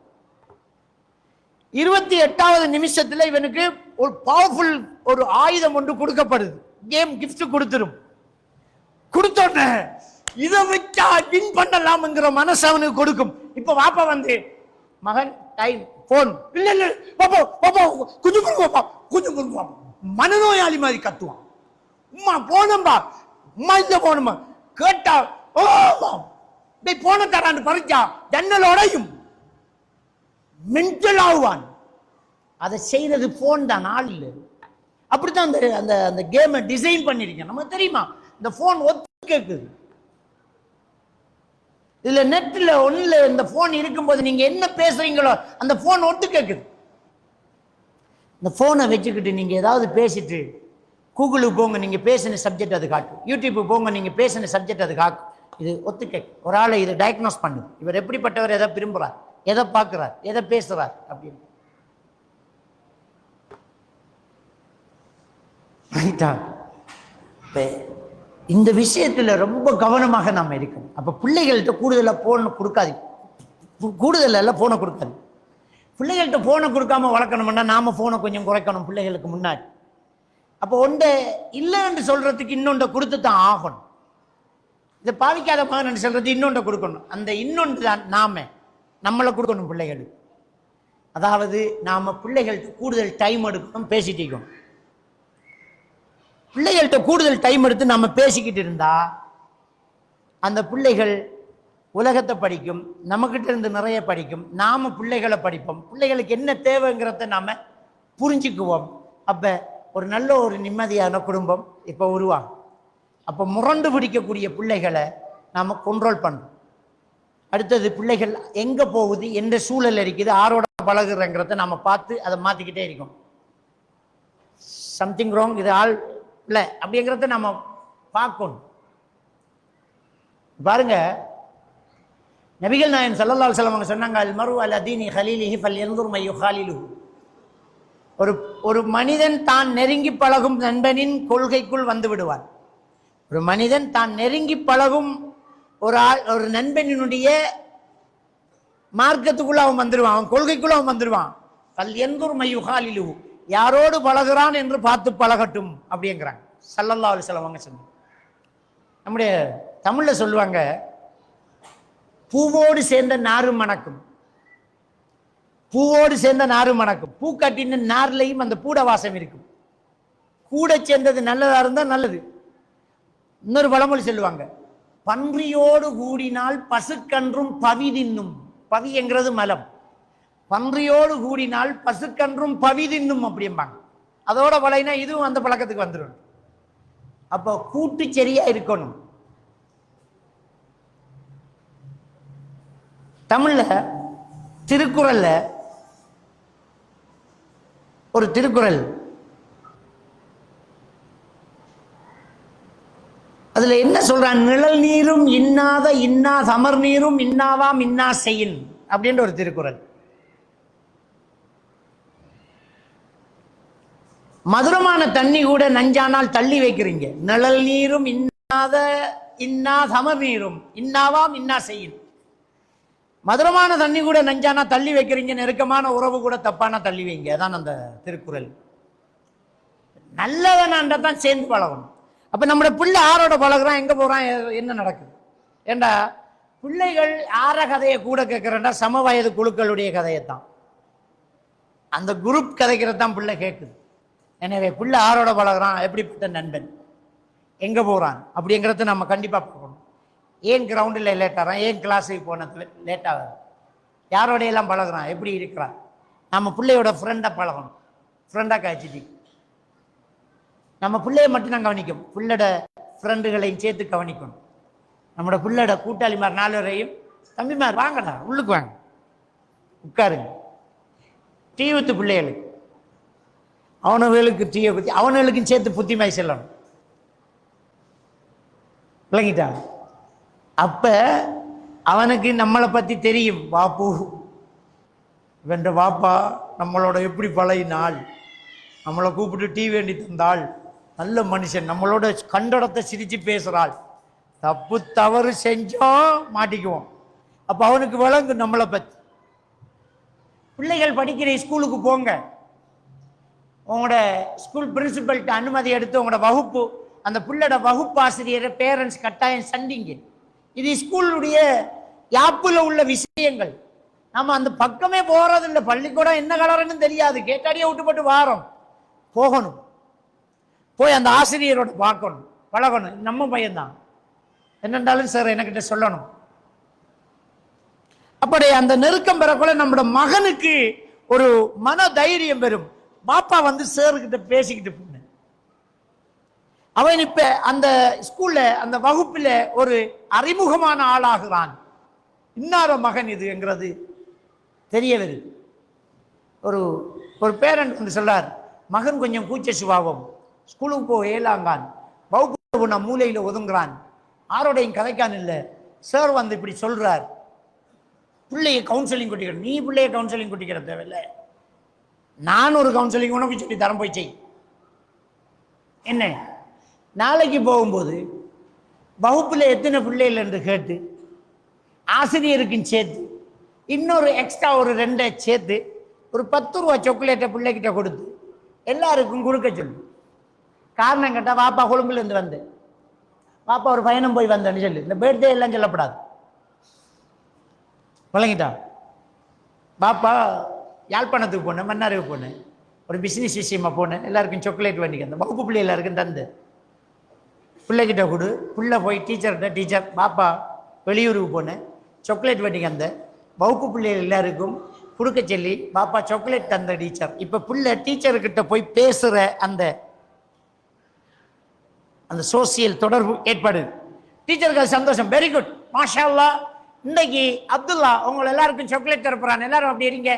28வது நிமிஷத்துல இவனுக்கு ஒரு பவர்ஃபுல் ஒரு ஆயுதம் ஒன்று கொடுக்கப்படுது. கேம் கிஃப்ட் கொடுத்துரும். கொடுத்தோன்ன இதை வச்சா வின் பண்ணலாம்ங்கிற மனசு அவனுக்கு கொடுக்கும். இப்ப வாப்பா வந்து, மகன் டைம் போன், இல்ல இல்ல பாப்பா பாப்பா கொஞ்சம் கொடுங்க, கொஞ்சம் கொடுங்க. மனநோயாளி மாதிரி கத்துவான். உமா போனம்பா, உமா இல்ல போனமா கேட்டா போன தரான்னு பறிச்சா ஜன்னல் உடையும், மென்டல் ஆகுவான். அதை செய்யறது போன் தான், ஆள் இல்லை. அப்படித்தான் அந்த அந்த கேமை டிசைன் பண்ணிருக்கேன். நமக்கு தெரியுமா? இந்த போன் ஒத்து கேக்குது. இதுல நெட்ல ஒண்ணுல இந்த போன் இருக்கும்போது நீங்க என்ன பேசுறீங்களோ அந்த போன் ஒத்து கேக்குது. இந்த போனை வச்சுக்கிட்டு நீங்க ஏதாவது பேசிட்டு கூகுளுக்கு போங்க, நீங்க பேசின சப்ஜெக்ட் அது காட்டும். யூடியூப் போங்க, நீங்க பேசின சப்ஜெக்ட் அது காட்டும். இது ஒத்து கேட்கும். ஒரு ஆளை இது டயக்னோஸ் பண்ணுது. இவர் எப்படிப்பட்டவர், எதை விரும்புறார், எதை பார்க்கிறார், எதை பேசுறார் அப்படின்னு. இந்த விஷயத்துல ரொம்ப கவனமாக நாம இருக்கணும். அப்ப பிள்ளைகள்கிட்ட கூடுதலா போன கொடுக்காது, கூடுதல் எல்லாம் போனை கொடுக்காது. பிள்ளைகள்கிட்ட போனை கொடுக்காம வளர்க்கணும்னா நாம போனை கொஞ்சம் குறைக்கணும் பிள்ளைகளுக்கு முன்னாடி. அப்போ ஒன்றை இல்லைன்னு சொல்றதுக்கு இன்னொன்றை கொடுத்து தான் ஆகணும். இதை பாவிக்காத மகன் சொல்றது இன்னொன்றை கொடுக்கணும். அந்த இன்னொன்று தான் நம்மளை கொடுக்கணும் பிள்ளைகளுக்கு. அதாவது நாம பிள்ளைகள்கிட்ட கூடுதல் டைம் எடுக்கணும், பேசிட்டு இருக்கணும். பிள்ளைகள்கிட்ட கூடுதல் டைம் எடுத்து நம்ம பேசிக்கிட்டு இருந்தா அந்த பிள்ளைகள் உலகத்தை படிக்கும், நம்மகிட்ட இருந்து நிறைய படிக்கும், நாம பிள்ளைகளை படிப்போம். பிள்ளைகளுக்கு என்ன தேவைங்கிறத நாம புரிஞ்சுக்குவோம். அப்ப ஒரு நல்ல ஒரு நிம்மதியான குடும்பம் இப்ப உருவாகும். அப்ப முரண்டு பிடிக்கக்கூடிய பிள்ளைகளை நாம கண்ட்ரோல் பண்றோம். அடுத்தது பிள்ளைகள் எங்க போகுது, எந்த சூழல் இருக்குது, ஆரோட பழகுறங்கிறத நாம பார்த்து அதை மாத்திக்கிட்டே இருக்கோம். சம்திங் ராங், இது ஆள் இல்லை அப்படிங்கிறத நம்ம பார்க்கணும். பாருங்க, நபிகள் நாயகம் ஸல்லல்லாஹு அலைஹி வஸல்லம் சொன்னாங்க, அல் மர்உ அலா தீனி ஹலீலிஹி ஃபல்யன்துர் மை யுகாலிலுஹு. ஒரு மனிதன் தான் நெருங்கி பழகும் நண்பனின் கொள்கைக்குள் வந்து விடுவான். ஒரு மனிதன் தான் நெருங்கி பழகும் ஒரு நண்பனினுடைய மார்க்கத்துக்குள்ள அவன் வந்துடுவான், அவன் கொள்கைக்குள்ள அவன் வந்துடுவான். ஃபல்யன்துர் மை யுகாலிலுஹு, யாரோடு பழகுறான் என்று பார்த்து பழகட்டும் அப்படிங்கிறாங்க ஸல்லல்லாஹு அலைஹி வஸல்லம் அவங்க சொன்னாங்க. நம்முடைய தமிழ்ல சொல்லுவாங்க, பூவோடு சேர்ந்த நாறு மணக்கும், பூவோடு சேர்ந்த நாறு மணக்கும். பூ கட்டின நார்லையும் அந்த பூட வாசம் இருக்கும். கூட சேர்ந்தது நல்லதா இருந்தா நல்லது. இன்னொரு பழமொழி சொல்லுவாங்க, பன்றியோடு கூடினால் பசுக்கன்றும் பவி தின்னும். பவி என்கிறது மலம். பன்றியோடு கூடினால் பசுக்கன்றும் பவி தின்னும் அப்படிம்பாங்க. அதோட பழையினா இதுவும் அந்த பழக்கத்துக்கு வந்துடும். அப்போ கூட்டு சரியா இருக்கணும். தமிழ்ல திருக்குறள்ல ஒரு திருக்குறள், அதுல என்ன சொல்றான், நிழல் நீரும் இன்னாத இன்னா சமர் நீரும் இன்னாவாம் இன்னா செய்யின் அப்படின்ற ஒரு திருக்குறள். மதுரமான தண்ணி கூட நஞ்சானால் தள்ளி வைக்கிறீங்க. நிழல் நீரும் இன்னாத இன்னா சமர் நீரும் இன்னாவாம் இன்னா செய்யின். மதுரமான தண்ணி கூட நஞ்சானா தள்ளி வைக்கிறீங்க, நெருக்கமான உறவு கூட தப்பானா தள்ளி வைங்க. அதான் அந்த திருக்குறள். நல்லவனாண்டா தான் சேர்ந்து பழகணும். அப்ப நம்முடைய பிள்ளை ஆரோட பழகுறான், எங்க போறான், என்ன நடக்குது? ஏண்டா பிள்ளைகள் ஆற கதையை கூட கேட்கிறேன்டா சம வயது குழுக்களுடைய கதையைத்தான், அந்த குரூப் கதைக்கிறதான் பிள்ளை கேட்குது. எனவே பிள்ளை ஆரோட பழகுறான், எப்படிப்பட்ட நண்பன், எங்க போறான் அப்படிங்கிறத நம்ம கண்டிப்பா பார்க்கணும். ஏன் கிரவுண்டில் லேட் ஆகிறான், ஏன் கிளாஸுக்கு போனது லேட் ஆகுது, யாரோடையெல்லாம் பழகுறான், எப்படி இருக்கிறான். நம்ம பிள்ளையோட ஃப்ரெண்டை பழகணும். ஃப்ரெண்டாக காய்ச்சிட்டு நம்ம பிள்ளைய மட்டும் நான் கவனிக்கும், பிள்ளைட ஃப்ரெண்டுகளையும் சேர்த்து கவனிக்கணும். நம்மளோட பிள்ளைட கூட்டாளிமார் 4 பேரையும், தம்பிமார் வாங்கடா உள்ளுக்கு வாங்க உட்காருங்க, டீ ஊத்து பிள்ளைகளுக்கு, அவனுகளுக்கு டீயை ஊற்றி அவனுகளுக்கும் சேர்த்து புத்திமாய் செல்லணும். விளங்கிட்டா? அப்ப அவனுக்கு நம்மளை பத்தி தெரியும். வாப்பு வென்ற வாப்பா நம்மளோட எப்படி பழகினாள், நம்மளை கூப்பிட்டு டீ வேண்டி தந்தாள், நல்ல மனுஷன், நம்மளோட கண்டடத்தை சிரிச்சு பேசுறாள். தப்பு தவறு செஞ்சோம் மாட்டிக்குவோம். அப்ப அவனுக்கு விளங்கு நம்மளை பத்தி. பிள்ளைகள் படிக்கிற ஸ்கூலுக்கு போங்க, உங்களோட ஸ்கூல் பிரின்சிபல்கிட்ட அனுமதி எடுத்து உங்களோட வகுப்பு, அந்த பிள்ளையோட வகுப்பு ஆசிரியரை பேரண்ட்ஸ் கட்டாயம் சந்திங்க. இது ஸ்கூலுடைய யாப்புல உள்ள விஷயங்கள். நம்ம அந்த பக்கமே போறதில்லை. பள்ளிக்கூடம் என்ன கலருன்னு தெரியாது, கேட்டாடியே விட்டுப்பட்டு வாரோம். போகணும், போய் அந்த ஆசிரியரோட பார்க்கணும், பழகணும். நம்ம பையன்தான் என்னென்றாலும் சார் என்கிட்ட சொல்லணும். அப்படி அந்த நெருக்கம் பெறக்குள்ள நம்மளோட மகனுக்கு ஒரு மன தைரியம் பெறும். பாப்பா வந்து சார்கிட்ட பேசிக்கிட்டு போன அவன் இப்ப அந்த ஸ்கூல்ல அந்த வகுப்புல ஒரு அறிமுகமான ஆளாகிறான். இன்னார மகன் இது என்கிறது தெரிய வருது. ஒரு பேரண்ட் வந்து சொல்றார், மகன் கொஞ்சம் கூச்ச சுபாவம், ஸ்கூலுக்கு போக ஏலாங்கான், வகுப்பு மூலையில ஒதுங்குறான், ஆரோடையும் கதைக்கான் இல்லை. சார் வந்து இப்படி சொல்றார், பிள்ளைய கவுன்சிலிங் கொட்டிக்கிற, நீ பிள்ளைய கவுன்சிலிங் கொட்டிக்கிற தேவையில்லை, நான் ஒரு கவுன்சிலிங் உனக்கு சொல்லி தரம் போய் செய். என்ன நாளைக்கு போகும்போது வகுப்புல எத்தனை பிள்ளைகள் என்று கேட்டு ஆசிரியருக்கும் சேர்த்து இன்னொரு எக்ஸ்ட்ரா ஒரு 2 சேர்த்து ஒரு 10 ரூபா சாக்லேட்டை பிள்ளைகிட்ட கொடுத்து எல்லாருக்கும் கொடுக்க சொல்லு. காரணம் கேட்டா, வாப்பா கொழும்புல இருந்து வந்து, வாப்பா ஒரு பயணம் போய் வந்தேன்னு சொல்லு. இந்த பர்த்டே எல்லாம் சொல்லப்படாது. விளங்கிட்டா? பாப்பா யாழ்ப்பாணத்துக்கு போனேன், மன்னாருக்கு போனேன், ஒரு பிஸ்னஸ் விஷயமா போனேன், எல்லாருக்கும் சாக்லேட் வாங்கிக்க, அந்த வகுப்பு பிள்ளை எல்லாருக்கும் தந்து பிள்ளைகிட்ட கொடு. பிள்ளை போய் டீச்சர்கிட்ட, டீச்சர் பாப்பா வெளியூருக்கு போனேன், சாக்லேட் வாங்கிக்க, அந்த வகுப்பு பிள்ளைகள் எல்லாருக்கும் கொடுக்க சொல்லி பாப்பா சாக்லேட் தந்த டீச்சர். இப்போ பிள்ளை டீச்சர்கிட்ட போய் பேசுகிற அந்த அந்த சோசியல் தொடர்பு ஏற்பாடு. டீச்சருக்கு அது சந்தோஷம். வெரி குட், மாஷா அல்லாஹ், இன்னைக்கு அப்துல்லா உங்களை எல்லாருக்கும் சாக்லேட் தரப்புறான், எல்லாரும் அப்படி இருங்க,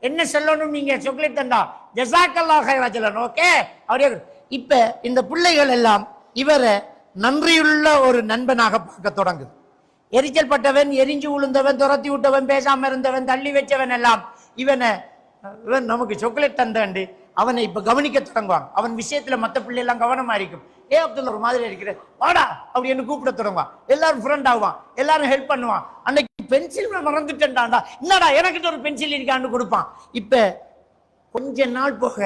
என்ன சொல்லணும் நீங்க சாக்லேட் தந்தா ஜஸாக்கல்லாஹ் கைரா சொல்லணும். ஓகே அப்படியே. இப்ப இந்த பிள்ளைகள் எல்லாம் இவரை நன்றியுள்ள ஒரு நண்பனாக பார்க்க தொடங்குது. எரிச்சல் பட்டவன், எரிஞ்சு உளுந்தவன், துரத்தி விட்டவன், பேசாம இருந்தவன், தள்ளி வச்சவன் எல்லாம் இவன் நமக்கு சாக்லேட் தந்தாண்டு அவனை இப்ப கவனிக்க தொடங்குவான். அவன் விஷயத்துல மத்த பிள்ளை எல்லாம் கவனமா இருக்கும். அப்துல்லா ஒரு மாதிரி இருக்கிற வாடா அப்படின்னு கூப்பிட தொடங்குவான். எல்லாரும் ஃப்ரெண்ட் ஆகுவான், எல்லாரும் ஹெல்ப் பண்ணுவான். அன்னைக்கு பென்சில் மறந்துட்டேன்டாண்டா, என்னடா எனக்கிட்ட ஒரு பென்சில் இருக்கான்னு கொடுப்பான். இப்ப கொஞ்ச நாள் போக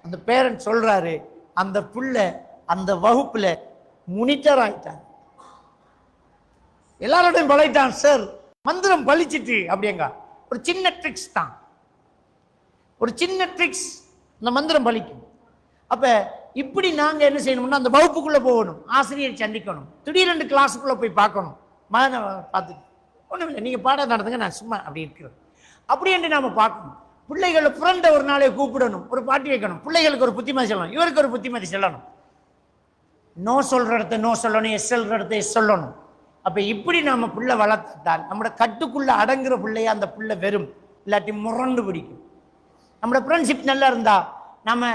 அந்த பேரண்ட் சொல்றாரு, அந்த புள்ள அந்த வகுப்புல முனிட்டர் ஆயிட்டான், எல்லாரோடையும் பழகிட்டான். சார் மந்திரம் பழிச்சிட்டு அப்படிங்க. ஒரு சின்ன ட்ரிக்ஸ் தான், ஒரு சின்ன ட்ரிக்ஸ், அந்த மந்திரம் பழிக்கும். அப்ப இப்படி நாங்க என்ன செய்யணும்னா அந்த வகுப்புக்குள்ள போகணும், ஆசிரியர் சந்திக்கணும், திடீரென்று கிளாஸுக்குள்ள போய் பார்க்கணும். மகனை பார்த்துட்டு ஒண்ணும் இல்லை, நீங்க பாடம் நடந்துங்க, நான் சும்மா அப்படி இருக்கிறேன் அப்படி என்று நாம பார்க்கணும். பிள்ளைகளை புரண்ட ஒரு நாளை கூப்பிடணும், ஒரு பாட்டி வைக்கணும், பிள்ளைகளுக்கு ஒரு புத்திமதி சொல்லணும், இவருக்கு ஒரு புத்திமதி சொல்லணும். நோ சொல்ற இடத்த நோ சொல்லணும், எஸ் சொல்ற இடத்த எஸ் சொல்லணும். அப்ப இப்படி நாம புள்ள வளர்த்தால் நம்மளோட கட்டுக்குள்ள அடங்குற பிள்ளைய அந்த புள்ள வெறும், இல்லாட்டி முரண்டு பிடிக்கும். நம்மளோட ஃப்ரெண்ட்ஷிப் நல்லா இருந்தா, நம்ம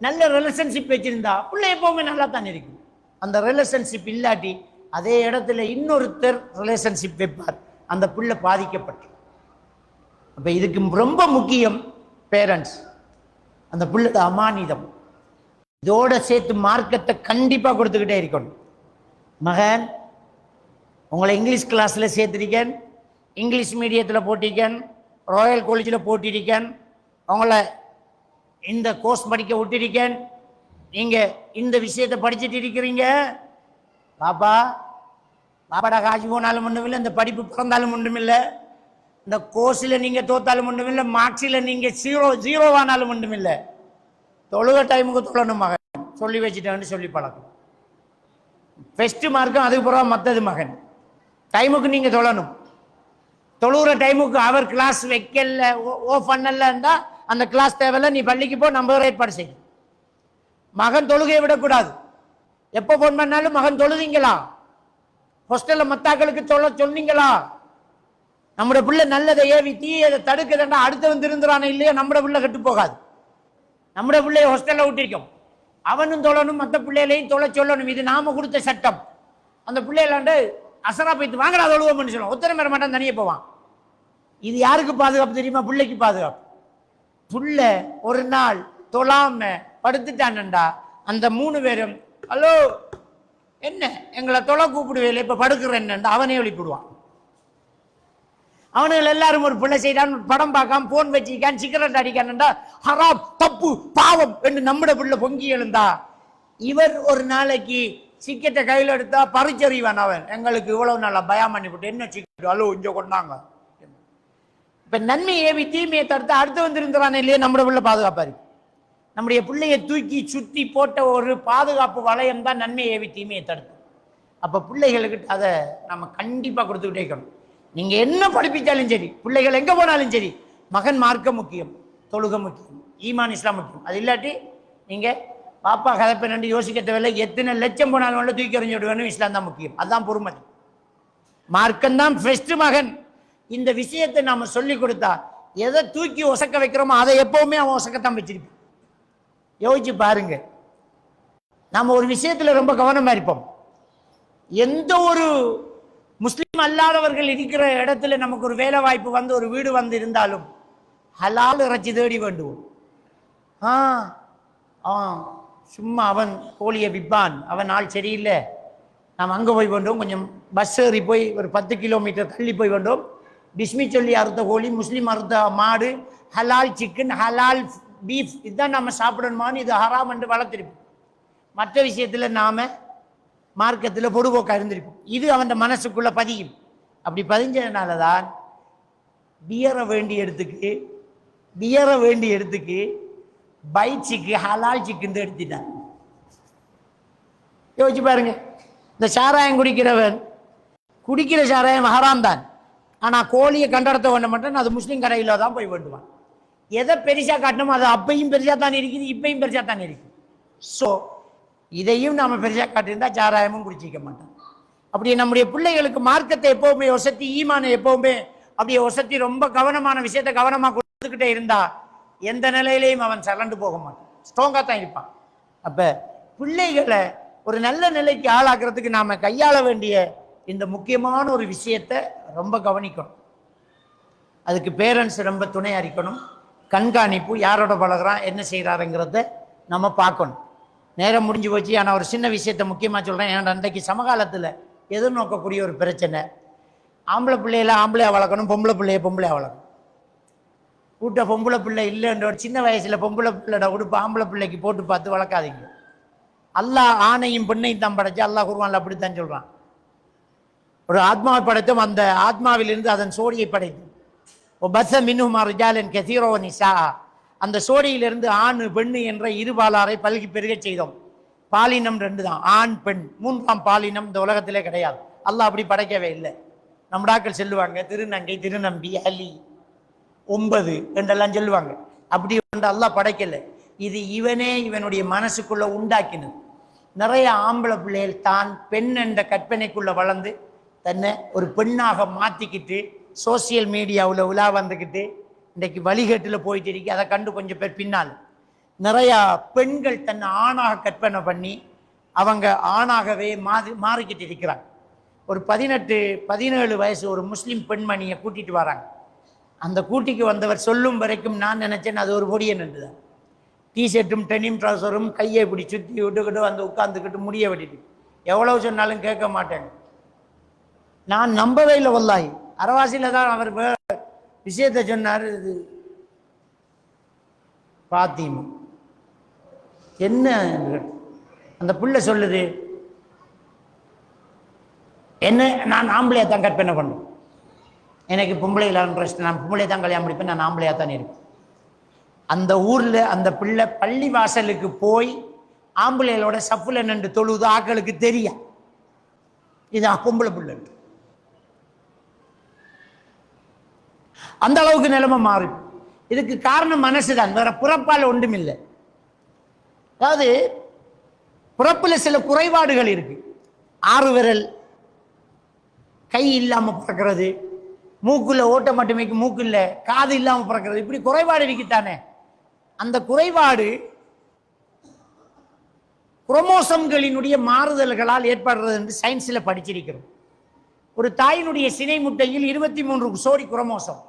நல்ல ரிலேஷன்ஷிப் வச்சிருந்தா பிள்ளை எப்பவுமே நல்லா தான் இருக்கும். அந்த ரிலேஷன்ஷிப் இல்லாட்டி அதே இடத்துல இன்னொருத்தர் ரிலேஷன்ஷிப் வைப்பார், அந்த புள்ள பாதிக்கப்பட்டு. அப்ப இதுக்கு ரொம்ப முக்கியம் பேரண்ட்ஸ், அந்த புள்ளோட அமானிதம். இதோட சேர்த்து மார்க்கத்தை கண்டிப்பா கொடுத்துக்கிட்டே இருக்கணும். மகன், உங்களை இங்கிலீஷ் கிளாஸ்ல சேர்த்திருக்கேன், இங்கிலீஷ் மீடியத்தில் போட்டிருக்கேன், ராயல் காலேஜில் போட்டிருக்கேன், உங்களை இந்த கோர்ஸ் படிக்க விட்டிருக்கேன், நீங்க இந்த விஷயத்தை படிச்சுட்டு இருக்கிறீங்க. பாப்பா பாப்பாடா காசு போனாலும் ஒன்றும் இல்லை, இந்த படிப்பு பிறந்தாலும் ஒன்றும் இல்லை, இந்த கோர்ஸில் நீங்க தோத்தாலும் ஒன்றும் இல்லை, மார்க்ஸில் நீங்க ஜீரோவானாலும் ஒன்றும் இல்லை. தொழுக டைமுக்கு தொழணும் மகன், சொல்லி வச்சுட்டேன்னு சொல்லி பழக்கம். ஃபர்ஸ்ட் மார்க்கும் அதுக்கு பிறகு மற்றது மகன், டைமுக்கு நீங்க தொழணும். தொழுகிற டைமுக்கு அவர் கிளாஸ் வைக்கல, ஓ பண்ணலன்னா அந்த கிளாஸ் தேவையில்ல, நீ பள்ளிக்கு போ, நம்ம ஏற்பாடு செய்யும். மகன் தொழுகையை விடக்கூடாது. எப்போ போன் பண்ணாலும் மகன் தொழுதீங்களா, ஹாஸ்டல்ல மத்தாக்களுக்கு சொன்னீங்களா, நம்முடைய பிள்ளை நல்லதை ஏவி தீயதை தடுக்குதுன்னா அடுத்து வந்து இருந்துறானே இல்லையா, நம்முடைய பிள்ளை கெட்டு போகாது. நம்முடைய பிள்ளைய ஹாஸ்டல்ல விட்டிருக்கோம், அவனும் தொழணும், மற்ற பிள்ளைகளையும் தொலை சொல்லணும். இது நாம கொடுத்த சட்டம். அந்த பிள்ளைகளாண்டு அசரா போய்த்து வாங்கடா தொழுவோம்னு சொல்லுவோம், உத்தரம் பெற மாட்டான், தனியே போவான். இது யாருக்கு பாதுகாப்பு தெரியுமா? பிள்ளைக்கு பாதுகாப்பு. புள்ள ஒரு நாள் தொழாம படுத்துட்டான்டா, அந்த 3 பேரும் ஹலோ என்ன எங்களை தொலை கூப்பிடுவேல, இப்ப படுக்கிறேன் அவனே எழுப்பிடுவான். அவனுகள் எல்லாரும் ஒரு பிள்ளை செய்யறான், படம் பார்க்காம போன் வச்சிருக்கான், சிகரெட் அடிக்கான்டா, ஹராம் தப்பு பாவம் என்று நம்மட பிள்ளை பொங்கி எழுந்தா, இவர் ஒரு நாளைக்கு சிக்கெட்டை கையில் எடுத்தா பறிச்சறிவான். அவன் எங்களுக்கு இவ்வளவு நாளா பயம் பண்ணிவிட்டு என்ன சிக்கெட் ஹலோ இங்க கொண்டாங்க. இப்ப நன்மையை ஏவி தீமையை தடுத்து அடுத்து வந்து இருந்தானே இல்லையே, நம்முடைய பிள்ளை பாதுகாப்பாரு. நம்முடைய பிள்ளையை தூக்கி சுத்தி போட்ட ஒரு பாதுகாப்பு வளையம் தான் நன்மையை ஏவி தீமையை தடுத்து. அப்ப பிள்ளைகளுக்கு அதை நம்ம கண்டிப்பா கொடுத்துக்கிட்டே இருக்கணும். நீங்க என்ன படிப்பிச்சாலும் சரி, பிள்ளைகள் எங்க போனாலும் சரி, மகன் மார்க்க முக்கியம், தொழுக முக்கியம், ஈமான் இஸ்லாம் முக்கியம். அது இல்லாட்டி நீங்க பாப்பா கதைப்பை நன்றி யோசிக்க தேவையில்லை, எத்தனை லட்சம் போனாலும் தூக்கி எறிஞ்சு விடுவேன். இஸ்லாம் தான் முக்கியம், அதுதான் பொறுமதி. மார்க்கம் தான் ஃபர்ஸ்ட் மகன். இந்த விஷயத்தை நாம சொல்லி கொடுத்தா எதை தூக்கி ஒசக்க வைக்கிறோமோ அதை எப்பவுமே அவன் ஒசக்கத்தான் வச்சிருப்பான். யோசிச்சு பாருங்க, நாம ஒரு விஷயத்துல ரொம்ப கவனமா இருப்போம். எந்த ஒரு முஸ்லீம் அல்லாதவர்கள் இருக்கிற இடத்துல நமக்கு ஒரு வேலை வாய்ப்பு வந்து ஒரு வீடு வந்து இருந்தாலும் ஹலால் இறைச்சி தேடி வேண்டுவோம். சும்மா அவன் கோழியை விற்பான், அவன் ஆள் சரியில்லை, நாம் அங்கே போய் வேண்டோம், கொஞ்சம் பஸ் ஏறி போய் ஒரு 10 கிலோமீட்டர் தள்ளி போய் வேண்டோம், பிஸ்மி சொல்லி அறுத்த கோழி, முஸ்லீம் அறுத்த மாடு, ஹலால் சிக்கன், ஹலால் பீஃப், இதுதான் நம்ம சாப்பிடணுமான்னு இது ஹராம் என்று வளர்த்திருப்போம். மற்ற விஷயத்துல நாம மார்க்கத்தில் பொடுபோக்கா இருந்திருப்போம். இது அவன் மனசுக்குள்ள பதியும். அப்படி பதிஞ்சதுனாலதான் பியரை வேண்டிய இடத்துக்கு பைட்ஸுக்கு ஹலால் சிக்கன் எடுத்துட்டான். யோசிச்சு பாருங்க, இந்த சாராயம் குடிக்கிற சாராயம் ஹராம் தான், ஆனா கோழியை கண்டடத்த வேண்ட மாட்டேன், அது முஸ்லீம் கடையில தான் போய் வேண்டுவான். எதை பெருசா காட்டணுமோ அது அப்பையும் பெருசா தான் இருக்குது, இப்பையும் பெருசா தான் இருக்குது. ஸோ இதையும் நாம பெருசா காட்டியிருந்தா சாராயமும் குடிச்சிக்க மாட்டோம். அப்படி நம்முடைய பிள்ளைகளுக்கு மார்க்கத்தை எப்பவுமே ஒசத்தி, ஈமானை எப்பவுமே அப்படியே ஒசத்தி ரொம்ப கவனமான விஷயத்தை கவனமா கொடுத்துக்கிட்டே இருந்தா எந்த நிலையிலையும் அவன் சலண்டு போக மாட்டான், ஸ்ட்ராங்கா தான் இருப்பான். அப்ப பிள்ளைகளை ஒரு நல்ல நிலைக்கு ஆளாக்குறதுக்கு நாம கையாள வேண்டிய இந்த முக்கியமான ஒரு விஷயத்தை ரொம்ப கவனிக்கணும். அதுக்கு பேரண்ட்ஸ் ரொம்ப துணையாக இருக்கணும். கண்காணிப்பு, யாரோட பழகிறான், என்ன செய்கிறாருங்கிறத நம்ம பார்க்கணும். நேரம் முடிஞ்சு போச்சு. ஆனால் ஒரு சின்ன விஷயத்தை முக்கியமாக சொல்கிறேன். ஏன்னா அன்றைக்கு சமகாலத்தில் எதிர்நோக்கக்கூடிய ஒரு பிரச்சனை, ஆம்பளை பிள்ளையில ஆம்பளையாக வளர்க்கணும், பொம்பளை பிள்ளைய பொம்பளையாக வளர்க்கணும். கூட்ட பொம்பளை பிள்ளை இல்லைன்ற ஒரு சின்ன வயசில் பொம்பளை பிள்ளைட உடுப்பு ஆம்பளை பிள்ளைக்கு போட்டு பார்த்து வளர்க்காதீங்க. அல்லாஹ் ஆணையும் பெண்ணையும் தான் படைச்சு. அல்லாஹ் குர்ஆன்ல அப்படித்தான் சொல்கிறான். ஒரு ஆத்மாவை படைத்தும் அந்த ஆத்மாவிலிருந்து அதன் சோடியை படைத்து பஸ மின்ஹுமா ரிஜாலன் கஸீரா வ நிஸா, அந்த சோடியிலிருந்து ஆண் பெண்ணு என்ற இருபாலாரை பல்கி பெருக செய்தோம். பாலினம் 2 தான், ஆண் பெண். 3ஆம் பாலினம் இந்த உலகத்திலே கிடையாது. அல்லாஹ் அப்படி படைக்கவே இல்லை. நம்மடாக்கள் சொல்லுவாங்க திருநங்கை, திருநம்பி, அலி 9 என்றெல்லாம் சொல்லுவாங்க. அப்படி ஒன்று அல்லாஹ் படைக்கல. இது இவனே இவனுடைய மனசுக்குள்ள உண்டாக்கினது. நிறைய ஆம்பளை பிள்ளைகள் தான் பெண் என்ற கற்பனைக்குள்ள வளர்ந்து தன்னை ஒரு பெண்ணாக மாற்றிக்கிட்டு சோசியல் மீடியாவில் உலா வந்துக்கிட்டு இன்றைக்கு வழிகேட்டில் போயிட்டு இருக்கு. அதை கண்டு கொஞ்சம் பேர் பின்னால் நிறையா பெண்கள் தன்னை ஆணாக கற்பனை பண்ணி அவங்க ஆணாகவே மாறிக்கிட்டு இருக்கிறாங்க. ஒரு 18-17 வயசு ஒரு முஸ்லீம் பெண்மணியை கூட்டிகிட்டு வராங்க. அந்த கூட்டிக்கு வந்தவர் சொல்லும் வரைக்கும் நான் நினச்சேன் அது ஒரு பொடியை நின்றுதான். டிஷர்ட்டும் டெனிம் ட்ரௌசரும் கையை இப்படி சுற்றி விட்டுக்கிட்டு வந்து உட்காந்துக்கிட்டு முடிய வெட்டிட்டு எவ்வளவு சொன்னாலும் கேட்க மாட்டேன். நான் நம்பவே இல்லை. வல்லாஹி அரவாசியில் தான் அவர் விஷயத்தை சொன்னார். இது பாத்தீமா என்ன அந்த புள்ள சொல்லுது, என்ன நான் ஆம்பளையா தான் கற்பனை பண்ணும், எனக்கு பொம்பளை இல்லாத பிரச்சனை, நான் பொம்பளை தான் கல்யாணம் முடிப்பேன், நான் ஆம்பளையா தான் இருப்பேன். அந்த ஊரில் அந்த பிள்ளை பள்ளி வாசலுக்கு போய் ஆம்பளைகளோட சப்புல நின்று தொழுது ஆக்களுக்கு தெரியும் இது பொம்பளை பிள்ளை. அந்த அளவுக்கு நிலைமை மாறும். இதுக்கு காரணம் மனசுதான், வேற புறப்பால் ஒன்றும் இல்லை. அதாவது பிறப்புல சில குறைபாடுகள் இருக்கு. 6 விரல், கை இல்லாம பிறக்கிறது, மூக்குள்ள ஓட்ட மட்டுமே மூக்கு இல்லை, காது இல்லாம பிறக்கிறது, இப்படி குறைபாடு இருக்குத்தானே. அந்த குறைபாடு குரோமோசோம்களினுடைய மாறுதல்களால் ஏற்படுறது என்று சயின்ஸில் படிச்சிருக்கிறோம். ஒரு தாயினுடைய சினை முட்டையில் 23 சோடி குரோமோசோம்,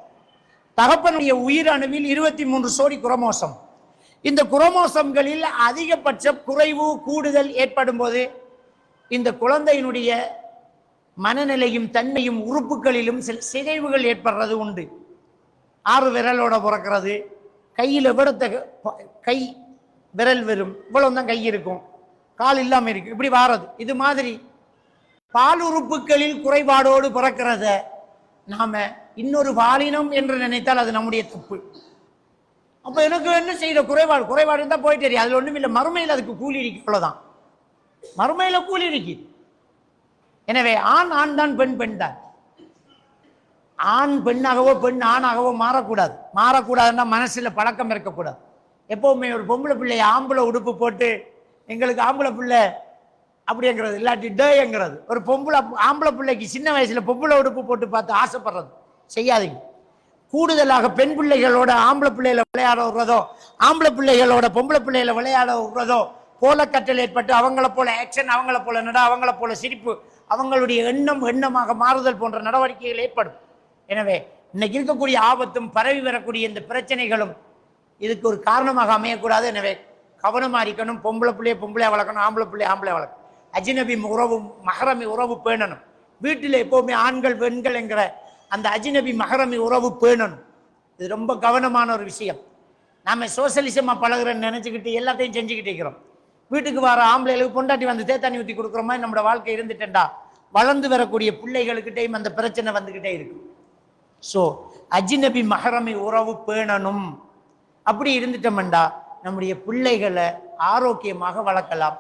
தகப்பனுடைய உயிரணுவில் 23 சோடி குரோமோசோம். இந்த குரோமோசோம்களில் அதிகபட்ச குறைவு கூடுதல் ஏற்படும் போது இந்த குழந்தையினுடைய மனநிலையும் தன்மையும் உறுப்புகளிலும் சில சிதைவுகள் ஏற்படுறது உண்டு. 6 விரலோட பிறக்கிறது, கையில் விடத்த கை விரல் வரும், இவ்வளவு தான் கை இருக்கும், கால் இல்லாமல் இருக்கு, இப்படி வாரது. இது மாதிரி பால் உறுப்புகளில் குறைபாடோடு பிறக்கிறத நாம இன்னொரு பாலினம் என்று நினைத்தால் அது நம்முடைய தப்பு. அப்ப எனக்கு என்ன செய்யற குறைபாடு இருந்தா போயிட்டு தெரியும், அதுல ஒண்ணும் இல்லை. மறுமையில் அதுக்கு கூலி இருக்கு, அவ்வளவுதான். மறுமையில கூலி இருக்கு. எனவே ஆண் ஆண் தான், பெண் பெண் தான். ஆண் பெண்ணாகவோ பெண் ஆணாகவோ மாறக்கூடாதுன்னா மனசுல பழக்கம் இருக்கக்கூடாது. எப்பவுமே ஒரு பொம்பளை பிள்ளைய ஆம்பளை உடுப்பு போட்டு எங்களுக்கு ஆம்பளை பிள்ளை அப்படிங்கிறது, இல்லாட்டி டேங்கிறது. ஒரு ஆம்பளை பிள்ளைக்கு சின்ன வயசுல பொம்பளை உடுப்பு போட்டு பார்த்து ஆசைப்படுறது செய்யாதீங்க. கூடுதலாக பெண் பிள்ளைகளோட ஆம்பளை பிள்ளைகளை விளையாட விடுறதோ, ஆம்பளை பிள்ளைகளோட பொம்பளை பிள்ளைகளை விளையாட விடுறதோ போல கற்றல் ஏற்பட்டு அவங்கள போல ஆக்ஷன், அவங்கள போல நட, அவங்கள போல சிரிப்பு, அவங்களுடைய எண்ணமாக மாறுதல் போன்ற நடவடிக்கைகள் ஏற்படும். எனவே இன்னைக்கு இருக்கக்கூடிய ஆபத்தும் பரவி வரக்கூடிய இந்த பிரச்சனைகளும் இதுக்கு ஒரு காரணமாக அமையக்கூடாது. எனவே கவனமா இருக்கணும். பொம்பளை பிள்ளைய பொம்பளையா வளர்க்கணும், ஆம்பளை பிள்ளைய ஆம்பளை வளர்க்கணும். அஜ்னபி உறவு, மஹரமி உறவு பேணணும். வீட்டில் எப்பவுமே ஆண்கள் பெண்கள் என்கிற அந்த அஜ்னபி மஹரமி உறவு பேணணும். இது ரொம்ப கவனமான ஒரு விஷயம். நாம சோசியலிசமா பழகுறேன்னு நினைச்சுக்கிட்டு எல்லாத்தையும் செஞ்சுக்கிட்டு இருக்கிறோம். வீட்டுக்கு வர ஆம்பளைகளுக்கு பொண்டாட்டி வந்து தேத்தாணி ஊற்றி கொடுக்குற மாதிரி நம்மளோட வாழ்க்கை இருந்துட்டேன்டா வளர்ந்து வரக்கூடிய பிள்ளைகளுக்கிட்டையும் அந்த பிரச்சனை வந்துகிட்டே இருக்கு. ஸோ அஜ்னபி மஹரமி உறவு பேணணும். அப்படி இருந்துட்டோம்டா நம்முடைய பிள்ளைகளை ஆரோக்கியமாக வளர்க்கலாம்.